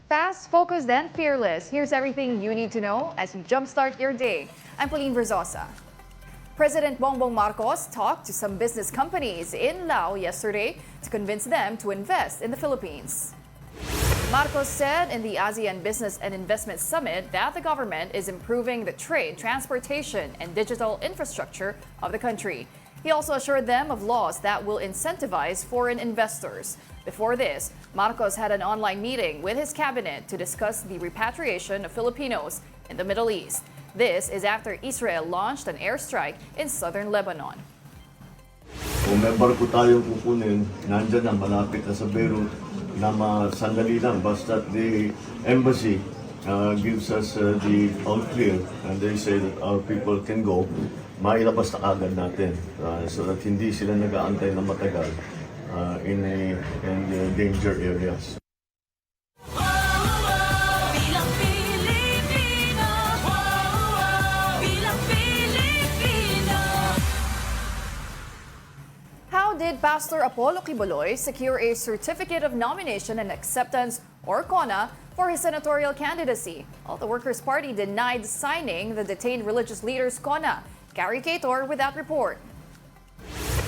Fast, focused, and fearless. Here's everything you need to know as you jumpstart your day. I'm Pauline Verzosa. President Bongbong Marcos talked to some business companies in Laos yesterday to convince them to invest in the Philippines. Marcos said in the ASEAN Business and Investment Summit that the government is improving the trade, transportation, and digital infrastructure of the country. He also assured them of laws that will incentivize foreign investors. Before this, Marcos had an online meeting with his cabinet to discuss the repatriation of Filipinos in the Middle East. This is after Israel launched an airstrike in southern Lebanon. Kung may barko tayong kukunin, nandyan na, malapit na sa Beirut, na sandali lang, basta the embassy gives us the all clear and they say that our people can go, mailabas na agad natin so that hindi sila nag-aantay na matagal in the danger areas. How did Pastor Apollo Kiboy secure a certificate of nomination and acceptance, or CONA, for his senatorial candidacy? Well, the Workers' Party denied signing the detained religious leader's CONA. Gary Cator with that report.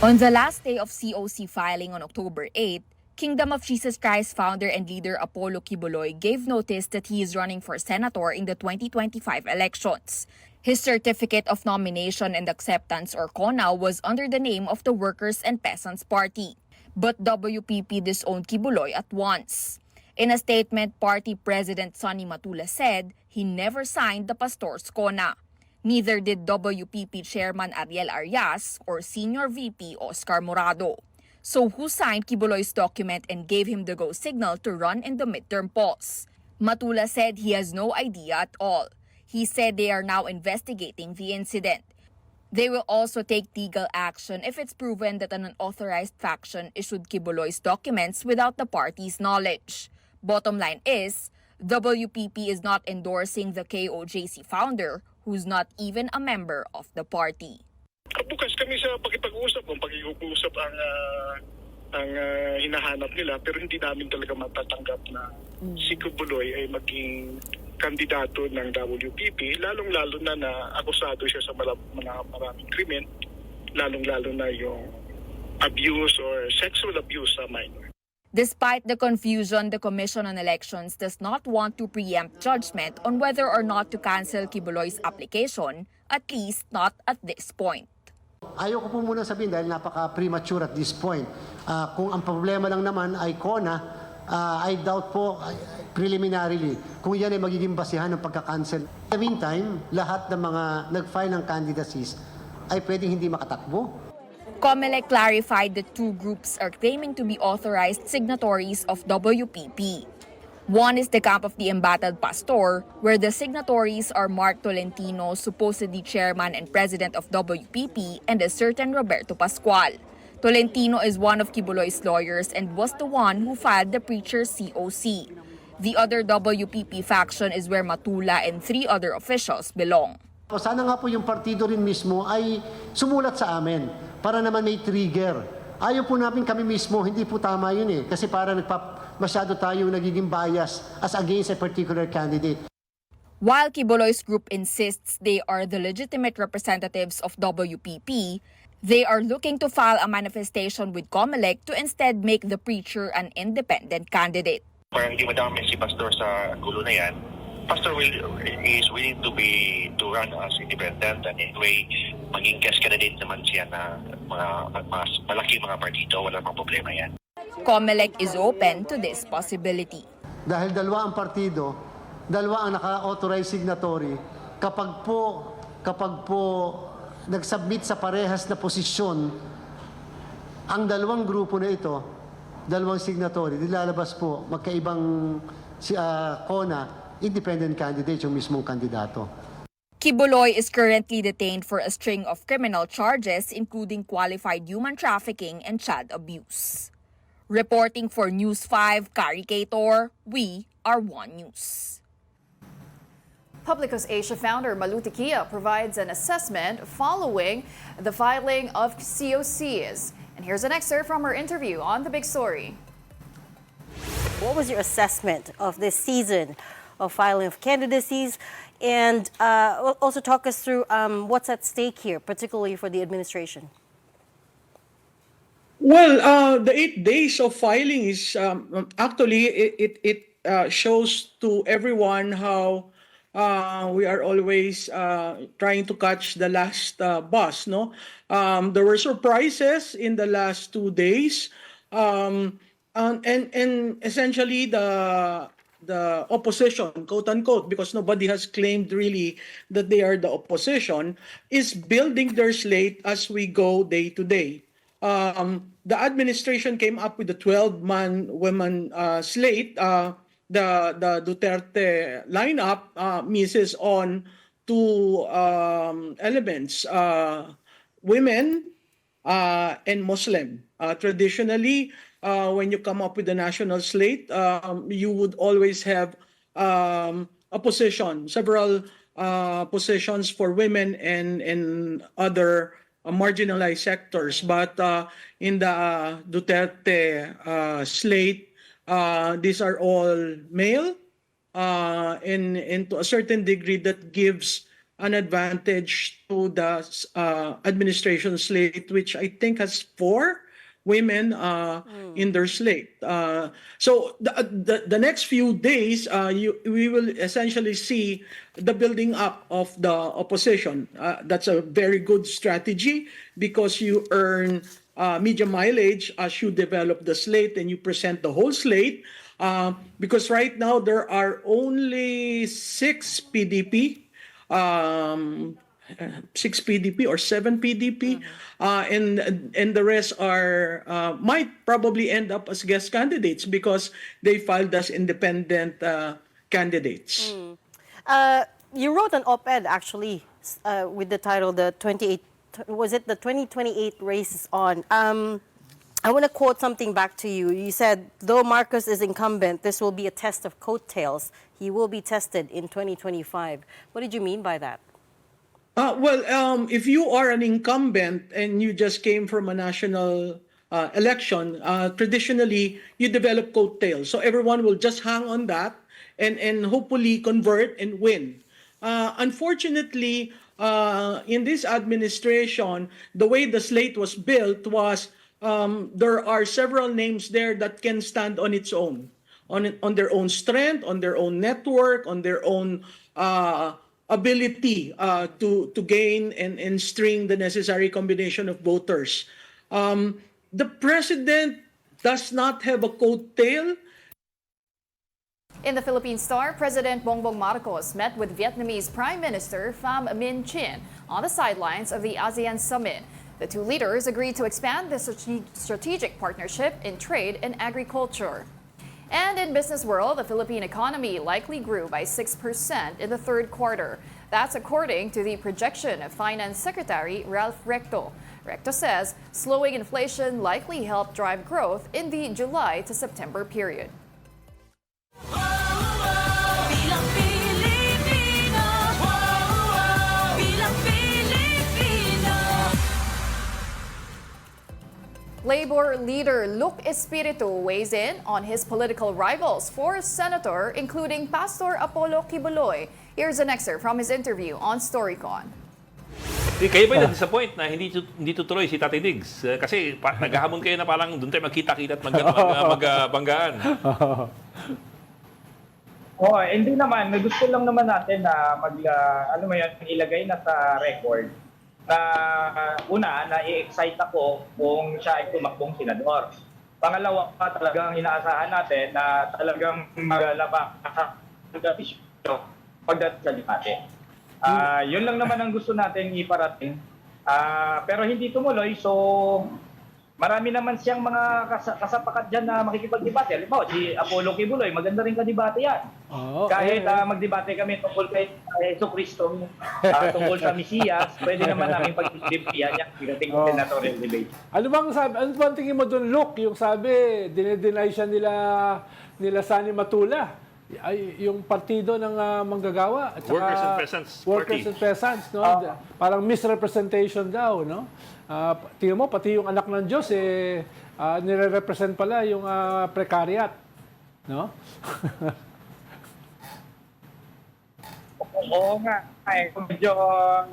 On the last day of COC filing on October 8, Kingdom of Jesus Christ founder and leader Apollo Kiboy gave notice that he is running for senator in the 2025 elections. His certificate of nomination and acceptance, or CONA, was under the name of the Workers and Peasants Party. But WPP disowned Kiboy at once. In a statement, party president Sonny Matula said he never signed the pastor's CONA. Neither did WPP chairman Ariel Arias or senior VP Oscar Morado. So who signed Kiboy's document and gave him the go signal to run in the midterm polls? Matula said he has no idea at all. He said they are now investigating the incident. They will also take legal action if it's proven that an unauthorized faction issued Kiboy's documents without the party's knowledge. Bottom line is, WPP is not endorsing the KOJC founder, who's not even a member of the party. Bukas kami sa pakipag-usap, kung pag-iusap ang hinahanap nila, pero hindi namin talaga matatanggap na si Kiboy ay maging kandidato ng WPP, lalong-lalo na akusado siya sa maraming krimen, lalong-lalo na yung abuse or sexual abuse sa minor. Despite the confusion, the Commission on Elections does not want to preempt judgment on whether or not to cancel Kiboy's application, at least not at this point. Ayoko po muna sabihin dahil napaka-premature at this point. Kung ang problema lang naman ay CONA, I doubt po preliminarily kung yan ay magiging basihan ng pagka-cancel. In the meantime, lahat ng mga nag-file ng candidacies ay pwedeng hindi makatakbo. COMELEC clarified that two groups are claiming to be authorized signatories of WPP. One is the camp of the embattled pastor, where the signatories are Mark Tolentino, supposedly chairman and president of WPP, and a certain Roberto Pascual. Tolentino is one of Kiboy's lawyers and was the one who filed the preacher's COC. The other WPP faction is where Matula and 3 other officials belong. Sana nga po yung partido rin mismo ay sumulat sa amin para naman may trigger. Ayaw po namin kami mismo, hindi po tama yun eh. Kasi para masyado tayong nagiging bias as against a particular candidate. While Kiboy's group insists they are the legitimate representatives of WPP, they are looking to file a manifestation with COMELEC to instead make the preacher an independent candidate. Parang di madami si Pastor sa gulo na yan. Pastor is willing to run as independent, and anyway, maging guest candidate naman siya na mga malaking mga partido, wala pang problema yan. COMELEC is open to this possibility. Dahil dalawa ang partido, dalawa ang naka-authorized signatory, kapag po nag-submit sa parehas na posisyon ang dalawang grupo na ito, dalawang signatory, nilalabas po magkaibang CONA, independent candidate yung mismong kandidato. Kiboy is currently detained for a string of criminal charges including qualified human trafficking and child abuse. Reporting for News 5, Gary Cator, we are One News. Publicos Asia founder Malu Tequia provides an assessment following the filing of COCs. And here's an excerpt from her interview on The Big Story. What was your assessment of this season of filing of candidacies? And also talk us through what's at stake here, particularly for the administration. Well, the 8 days of filing is actually it shows to everyone how we are always trying to catch the last bus. No, there were surprises in the last 2 days, and essentially the opposition, quote unquote, because nobody has claimed really that they are the opposition, is building their slate as we go day to day. The administration came up with the 12-man women slate. The Duterte lineup misses on two elements: women and Muslim. Traditionally, when you come up with a national slate, you would always have a position, several positions for women and other marginalized sectors. But in the Duterte slate, these are all male, and to a certain degree that gives an advantage to the administration slate, which I think has 4 women in their slate. So the next few days, we will essentially see the building up of the opposition. That's a very good strategy because you earn media mileage as you develop the slate and you present the whole slate. Because right now there are only 6 PDP, 6 PDP or 7 PDP, and the rest are might probably end up as guest candidates because they filed as independent candidates. You wrote an op-ed actually with the title "The 28." Was it the 2028 race is on? I want to quote something back to you. You said, though Marcos is incumbent, this will be a test of coattails. He will be tested in 2025. What did you mean by that? Well, if you are an incumbent and you just came from a national election, traditionally you develop coattails. So everyone will just hang on that and hopefully convert and win. Unfortunately, in this administration, the way the slate was built was there are several names there that can stand on its own, on their own strength, on their own network, on their own ability to gain and string the necessary combination of voters. The president does not have a coattail. In the Philippine Star, President Bongbong Marcos met with Vietnamese Prime Minister Pham Minh Chinh on the sidelines of the ASEAN Summit. The two leaders agreed to expand the strategic partnership in trade and agriculture. And in business world, the Philippine economy likely grew by 6% in the third quarter. That's according to the projection of Finance Secretary Ralph Recto. Recto says slowing inflation likely helped drive growth in the July to September period. Labor leader Espiritu weighs in on his political rivals for senator, including Pastor Apollo Kiboy. Here's an excerpt from his interview on Storycon. Kayo ba na-disappoint na hindi tutuloy si Tatay Diggs? Kasi naghahamon kayo na parang doon tayo magkita-kita at magbanggaan. Hindi naman. May gusto lang naman natin na ilagay na sa record na una, na-excite ako kung siya ay tumakbong senador. Pangalawa, talagang inaasahan natin na talagang magalabang pagdating sa debate. Yun lang naman ang gusto natin iparating. Pero hindi tumuloy, so marami naman siyang mga kasapakat dyan na makikipag-debate. Halimbawa, si Apollo Quiboloy, maganda rin ka-debate yan. Kahit magdebate kami tungkol kay Jesucristo, tungkol sa Mesiyas, pwede naman namin pag-debatean yan pagdating sa senatorial debate. Ano bang tingin mo doon, Luke? Yung sabi, dinedeny siya nila Sani Matula. Ay, yung partido ng manggagawa at Workers and Peasants Workers and Peasants, no? Parang misrepresentation daw, no? Tingnan mo, pati yung anak ng Diyos nire-represent pala yung precariat. No? Oo nga. Medyo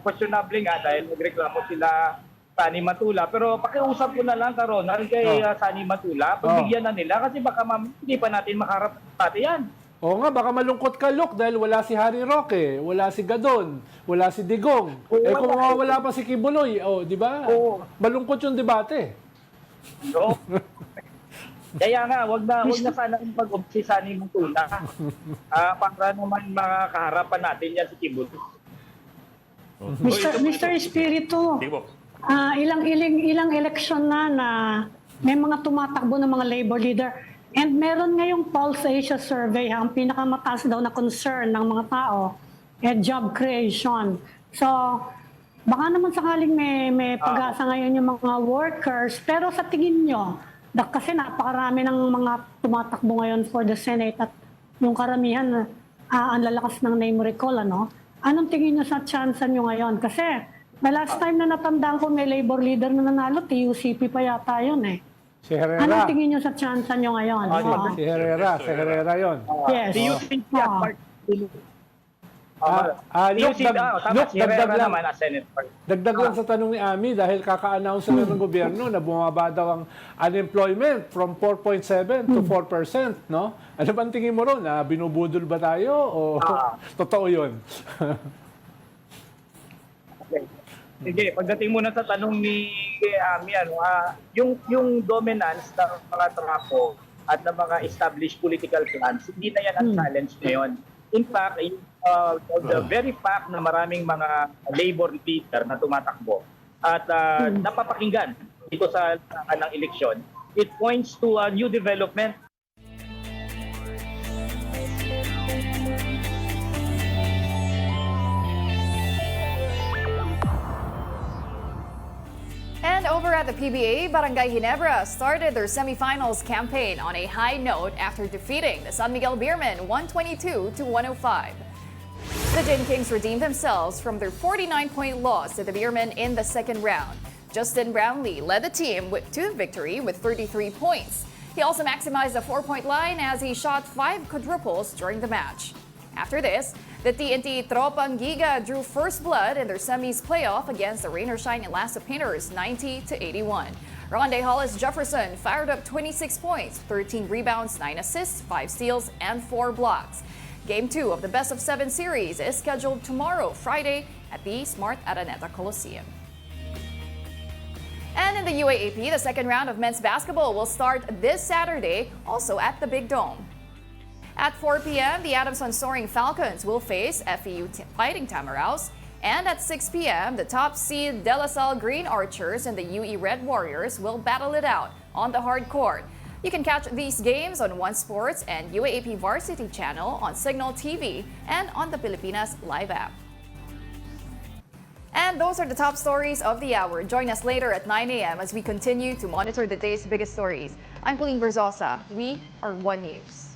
questionable nga dahil nagreklamo sila Sani Matula. Pero pakiusap ko na lang, Ronald, kay Sani Matula, pagbigyan na nila kasi baka hindi pa natin makarap pati yan. Oo nga, baka malungkot ka, Luke, dahil wala si Harry Roque, wala si Gadon, wala si Digong. Kung wala pa si Kibuloy, di ba? Malungkot yung debate. So, kaya nga, wag na sana pag-obsi Sani Matula. Para naman makaharapan natin yan si Kibuloy. Mr. Espiritu, Sige po. ilang eleksyon na may mga tumatakbo ng mga labor leader. And meron ngayong Pulse Asia survey, ang pinakamataas daw na concern ng mga tao, job creation. So, baka naman sakaling may pag-asa ngayon yung mga workers, pero sa tingin nyo, kasi napakarami ng mga tumatakbo ngayon for the Senate at yung karamihan, ang lalakas ng name recall, ano? Anong tingin nyo sa chance nyo ngayon? Kasi, last time na natandaan ko may labor leader na nanalo, TUCP pa yata yun eh. Si Herrera. Anong tingin nyo sa chance nyo ngayon? Si Herrera yun. Yes. TUCP at part. Luke, dagdag lang Ah. sa tanong ni Ami dahil kaka-announce na ng gobyerno na bumaba daw ang unemployment from 4.7 to 4%, no? Ano bang tingin mo ron? Binubudol ba tayo o totoo yun? Okay. Sige, pagdating muna sa tanong ni Ami, yung dominance ng mga trapo at ng mga established political clans, hindi na yan ang challenge ngayon. In fact, the very fact na maraming mga labor leader na tumatakbo at napapakinggan dito sa ng eleksyon, it points to a new development. And over at the PBA, Barangay Ginebra started their semifinals campaign on a high note after defeating the San Miguel Beermen 122 to 105. The Gin Kings redeemed themselves from their 49-point loss to the Beermen in the second round. Justin Brownlee led the team to victory with 33 points. He also maximized the 4-point line as he shot 5 quadruples during the match. After this, the TNT Tropang Giga drew first blood in their semis playoff against the Rain or Shine Elasa Painters 90 to 81. Ronde Hollis Jefferson fired up 26 points, 13 rebounds, 9 assists, 5 steals, and 4 blocks. Game 2 of the Best of 7 series is scheduled tomorrow, Friday, at the Smart Araneta Coliseum. And in the UAAP, the second round of men's basketball will start this Saturday, also at the Big Dome. At 4 p.m., the Adamson Soaring Falcons will face FEU Fighting Tamaraws. And at 6 p.m., the top seed De La Salle Green Archers and the UE Red Warriors will battle it out on the hard court. You can catch these games on One Sports and UAAP Varsity Channel on Signal TV and on the Pilipinas Live app. And those are the top stories of the hour. Join us later at 9 a.m. as we continue to monitor the day's biggest stories. I'm Pauline Verzosa. We are One News.